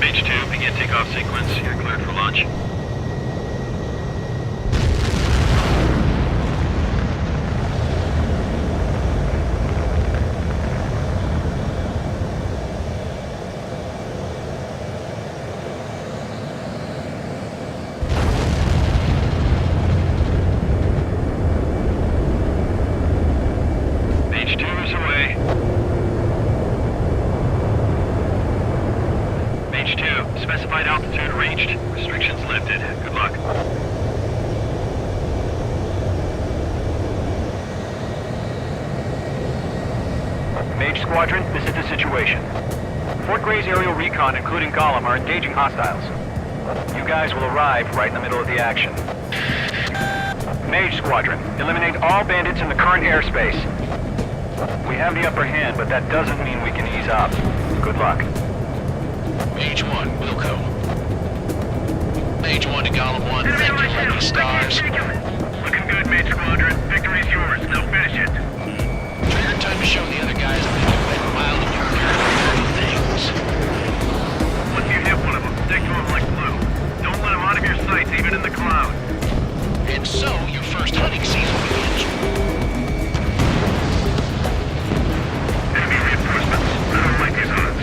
H2, begin takeoff sequence. You're cleared for launch. H2 is away. H2, specified altitude reached. Restrictions lifted. Good luck. Mage Squadron, this is the situation. Fort Gray's aerial recon, including Gollum, are engaging hostiles. You guys will arrive right in the middle of the action. Mage Squadron, eliminate all bandits in the current airspace. We have the upper hand, but that doesn't mean we can ease up. Good luck. Mage 1, Wilco. Mage 1 to Gollum 1, thank you, lucky stars. Looking good, Mage Squadron. Victory's yours. Now finish it. Trigger time to show the other guys that they can wet and wild and you dirty things. Once you hit one of them, stick to him like glue. Don't let him out of your sights, even in the clouds. And so, your first hunting season begins. Enemy reinforcements. I don't like these odds.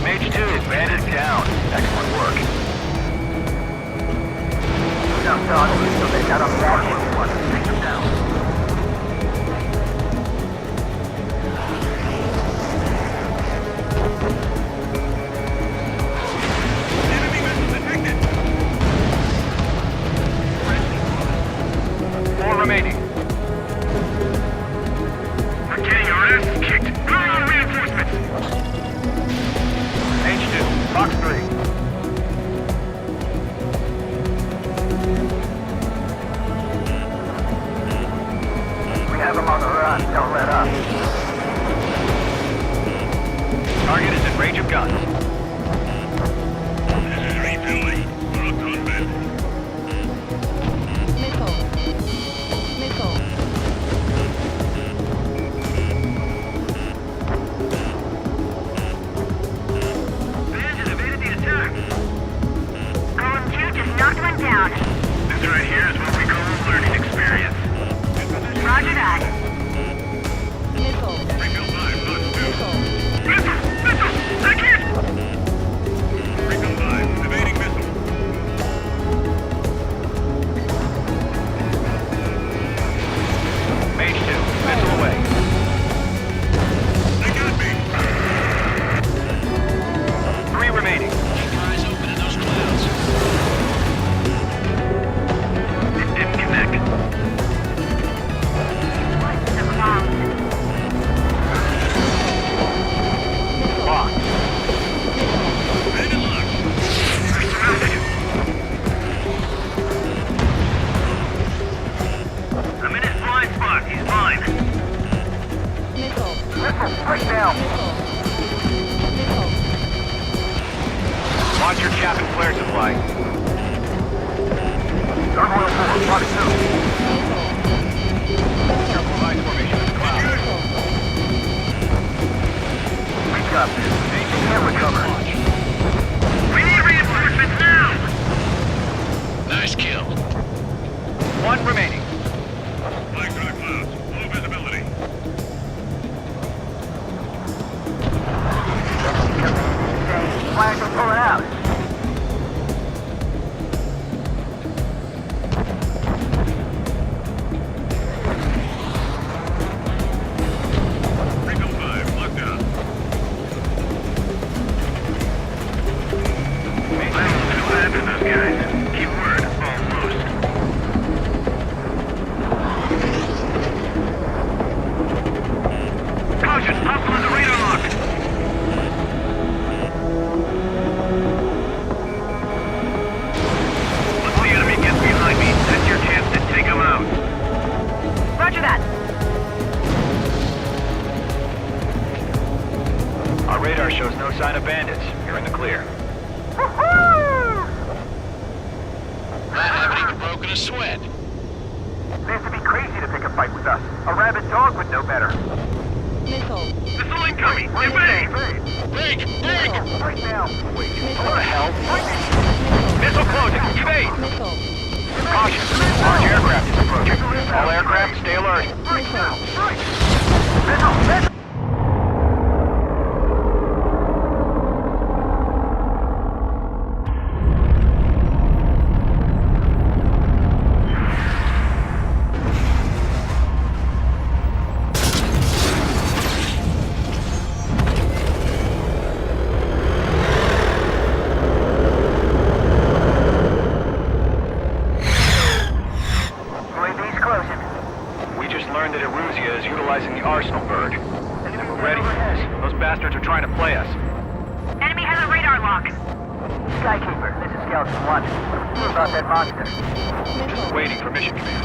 Mage 2, bandit down. Excellent work. They got a one. Take them down. Remaining. We're getting our asses kicked. Bring on reinforcements. H2, Fox 3. We have them on the run. Don't let up. Target is in range of guns. This is refueling. We're up to unbend. Down. This right here is what we call a learning experience. Roger that. Refill 5, plus 2. Missile! Missile! Take it! Refill 5, evading missile. Mage 2, missile away. They got me! 3 remaining. Keep your eyes open in those clouds. Didn't connect. The clouds. Locked. Bandit lock. We're surrounded. I'm in his blind spot. He's mine. Missile, right now. Launch your cap and flare supply. Gargoyle 4, Fox 2. Careful line formation in the cloud. We got this. They can't recover. We need reinforcements now! Nice kill. 1 remaining. Flying through the clouds. Low visibility. Flags are pulling out. Refill 5, locked down. I don't know what happened to those guys. Keep word, almost. Caution, hostile on the radar lock. Once the enemy gets behind me, that's your chance to take him out. Roger that. Our radar shows no sign of bandits. You're in the clear. I haven't even broken a sweat. They have to be crazy to pick a fight with us. A rabid dog would know better. Missile. Missile incoming! Evade! Break! Break! Right now. Wait, what the hell? Missile closing. Evade! Caution. Large aircraft is approaching. All aircraft, stay alert. Utilizing the arsenal bird. We're ready for this. Those bastards are trying to play us. Enemy has a radar lock. Skykeeper, this is Skeleton 1. What about that monster? Just waiting for mission command.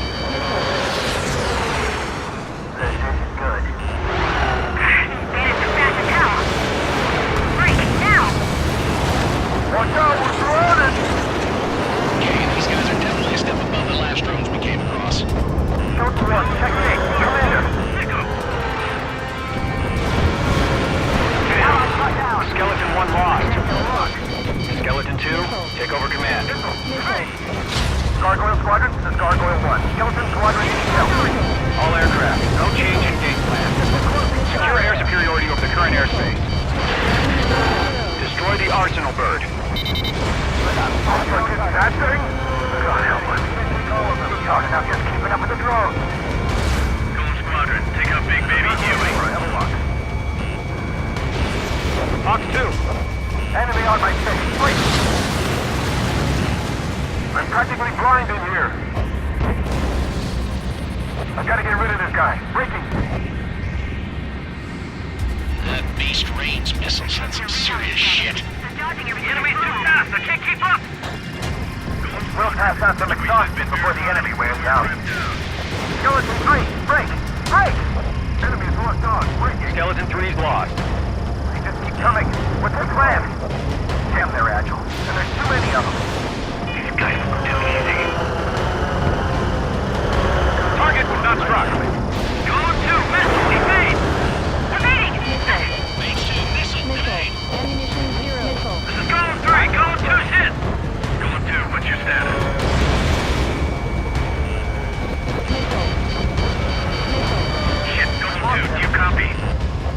This isn't good. Bandits are fast as hell. Break, now! Watch out, we're surrounded! Okay, these guys are definitely a step above the last drones we came across. Skeleton 1, check it. Commander! Skeleton 1 lost. Skeleton 2, take over command. Gargoyle Squadron, this is Gargoyle 1. Skeleton Squadron, intel. All aircraft, no change in game plan. Secure air superiority over the current airspace. Destroy the arsenal bird. That thing? God help us. Talking about just keeping up with the drones. Gold Squadron, take out Big Baby Huey. Fox 2. Enemy on my 6. Wait! I'm practically blind in here. I've got to get rid of this guy. Breaking. That beast rains missiles. That's some serious shit. They're dodging everything. The enemy's too fast, I can't keep up! We'll pass out some exhaust bit before the enemy wears out. Skeleton 3, break! Break! Enemy's locked on. Breaking. Skeleton 3's lost. They just keep coming. What's their plan? Damn, they're agile. And there's too many of them. These guys are too easy. Target was not struck. Going to missile, evade! Evading! Phase 2 missile grenade. Ammunition 0. Missile. This is going 3, going 2's hit! Going 2, what's your status? Missile. Shit, going 2, do you copy?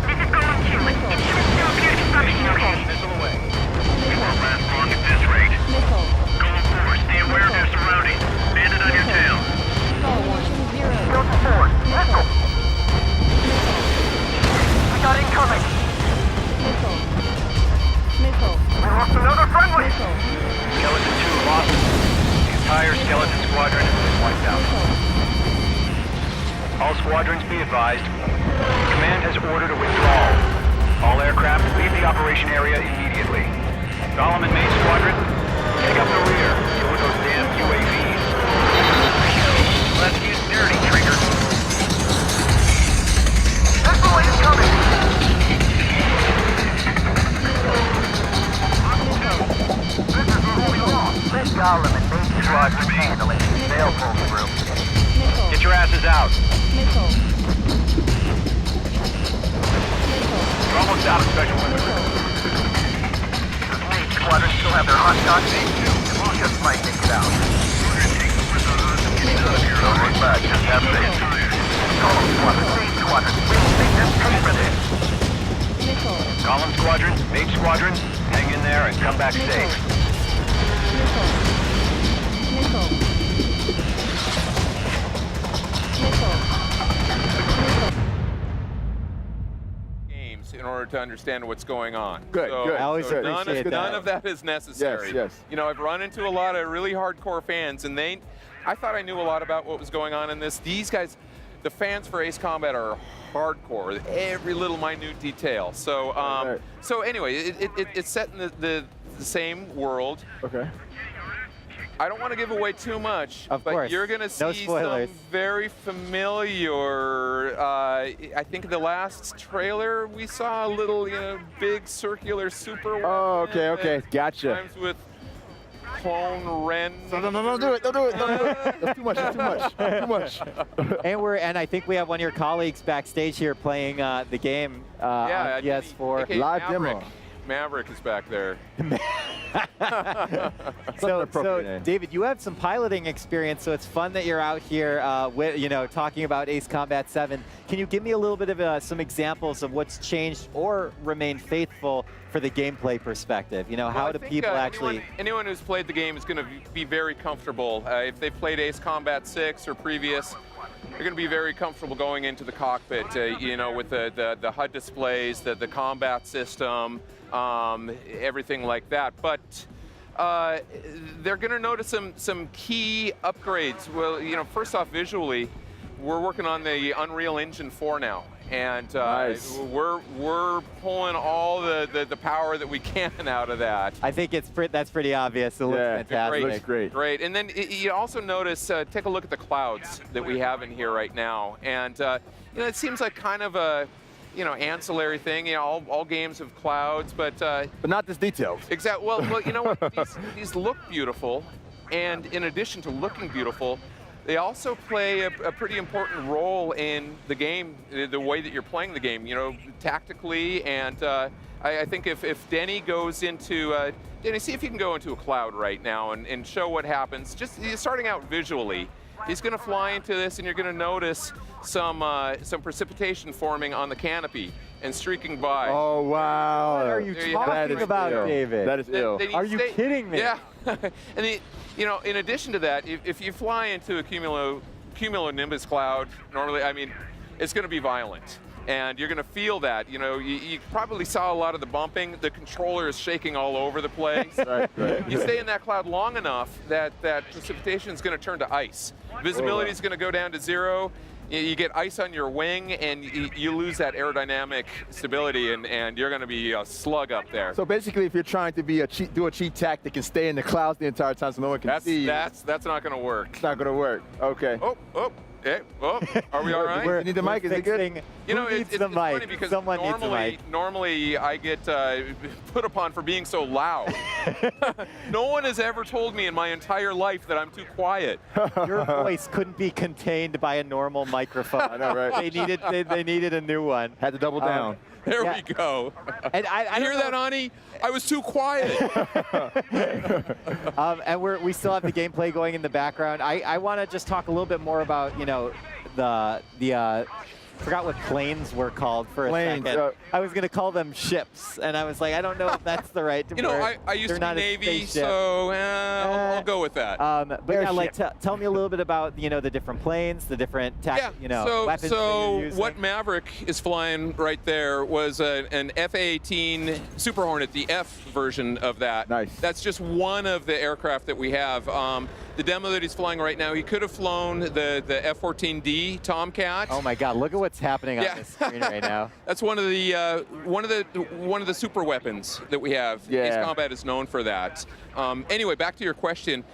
This is going 2. Instruments still appear to be functioning okay. Missile away. We won't last long at this rate. Missile. Going 4, stay aware of your surroundings. Bandit on your tail. Call 1 0. Skeleton 4, missile! We got incoming! Missile. Missile. We lost another friendly! Missile. Skeleton 2 lost. The entire skeleton squadron has been wiped out. All squadrons be advised. Command has ordered a withdrawal. All aircraft leave the operation area immediately. Golem and Main Squadron, take up the rear. Deal with those damn UAVs. Let's use dirty, Trigger. Missile incoming! This is where we lost. Let Golem and Main Squadron handle it. They'll pull through. Missile. Get your asses out. Missile. You're almost out of special weapons. Does Main Squadron still have their hot shots? Just might make it out. Don't look back, just have faith. Golem Squadron, Main Squadron, we'll make them pay for this. Missile. Golem Squadron, Main Squadron, hang in there and come back safe. Missile. Missile. Missile. Games in order to understand what's going on. Good, good. I always So appreciate that. none of that is necessary. Yes, yes. You know, I've run into a lot of really hardcore fans, and I thought I knew a lot about what was going on in this. These guys, the fans for Ace Combat are hardcore, every little minute detail. So, Right. so anyway, it's set in the same world. Okay. I don't want to give away too much, Of but course. you're going to No see spoilers. some very familiar. I think the last trailer we saw a little, big circular super. Oh, weapon okay. that Gotcha. Times with clone Ren. No, don't do it. Don't do it. That's too much. That's too much. And I think we have one of your colleagues backstage here playing the game on Yeah, PS4. AKA Live Maverick. demo. Maverick is back there. So, David, you have some piloting experience, so it's fun that you're out here, talking about Ace Combat 7. Can you give me a little bit of some examples of what's changed or remained faithful for the gameplay perspective? You know, how do people actually? Anyone who's played the game is going to be very comfortable. If they've played Ace Combat 6 or previous, they're going to be very comfortable going into the cockpit, with the HUD displays, the combat system, everything like that. But they're going to notice some key upgrades. Well, first off, visually, we're working on the Unreal Engine 4 now. And nice. we're pulling all the power that we can out of that. I think that's pretty obvious. It looks fantastic. Looks great. Great. And then you also notice, take a look at the clouds that we have in here right now. And it seems like kind of a ancillary thing. All games have clouds, but not this detailed. Exactly. Well, you know what? These look beautiful, and in addition to looking beautiful, they also play a pretty important role in the game, the way that you're playing the game, tactically. And I think if Denny goes into, Denny, see if you can go into a cloud right now and show what happens. Just starting out visually, he's going to fly into this, and you're going to notice some precipitation forming on the canopy and streaking by. Oh, wow. What are you talking about, David? That is ill. Are you kidding me? Yeah. And in addition to that, if you fly into a cumulonimbus cloud, normally, it's going to be violent. And you're going to feel that. You probably saw a lot of the bumping. The controller is shaking all over the place. Right. You stay in that cloud long enough that precipitation is going to turn to ice. Visibility is going to go down to 0. You get ice on your wing, and you lose that aerodynamic stability, and you're going to be a slug up there. So basically, if you're trying to do a cheat tactic and stay in the clouds the entire time so no one can see you, that's not going to work. It's not going to work. Okay. Hey, are we all right? You need the mic? Is it good? It's funny because normally I get put upon for being so loud. No one has ever told me in my entire life that I'm too quiet. Your voice couldn't be contained by a normal microphone. I know, right? They needed a new one. Had to double down. There we go. And I hear that, Ani? I was too quiet. And we still have the gameplay going in the background. I want to just talk a little bit more about the forgot what planes were called for a second. I was going to call them ships, and I was like, I don't know if that's the right word. I used to be Navy, so I'll go with that. But tell me a little bit about the different planes, the different weapons. So what Maverick is flying right there was an F-18 Super Hornet, the F version of that. Nice. That's just one of the aircraft that we have. The demo that he's flying right now, he could have flown the F-14D Tomcat. Oh my God! Look at what's happening on this screen right now. That's one of the super weapons that we have. Yeah. Ace Combat is known for that. Anyway, back to your question.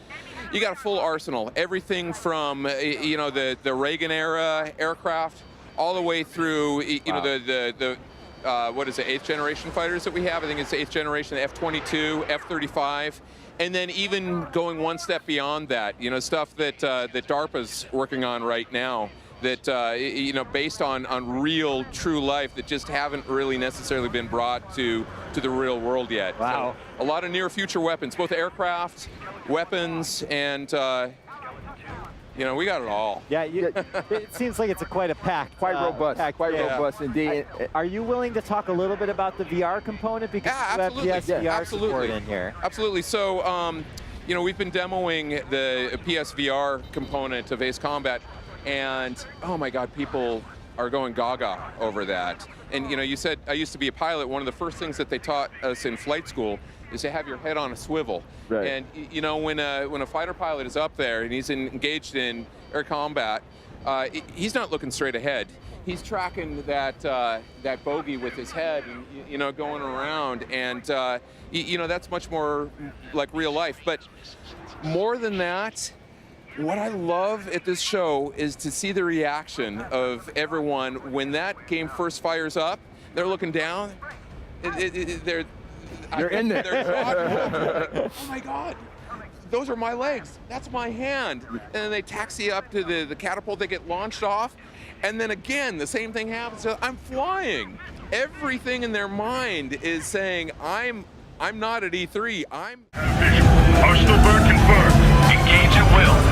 You got a full arsenal. Everything from the Reagan era aircraft all the way through the what is it, 8th generation fighters that we have. I think it's the 8th generation, the F-22, F-35. And then even going one step beyond that, stuff that DARPA's working on right now, that based on real, true life that just haven't really necessarily been brought to the real world yet. Wow. So a lot of near future weapons, both aircraft, weapons, and we got it all. Yeah, it seems like it's quite a pack. Quite robust. Robust indeed. Are you willing to talk a little bit about the VR component? Because absolutely. you have PSVR support in here. Absolutely. So, we've been demoing the PSVR component of Ace Combat, and oh my God, people are going gaga over that. And you said I used to be a pilot. One of the first things that they taught us in flight school is to have your head on a swivel. Right. And when a fighter pilot is up there and he's engaged in air combat, he's not looking straight ahead. He's tracking that bogey with his head, and going around, and that's much more like real life. But more than that, what I love at this show is to see the reaction of everyone when that game first fires up. They're looking down. You're in there. Oh my God, those are my legs. That's my hand. And then they taxi up to the catapult. They get launched off. And then again, the same thing happens. I'm flying. everything in their mind is saying, I'm not at E3. I'm. Arsenal burn confirmed. Engage at will.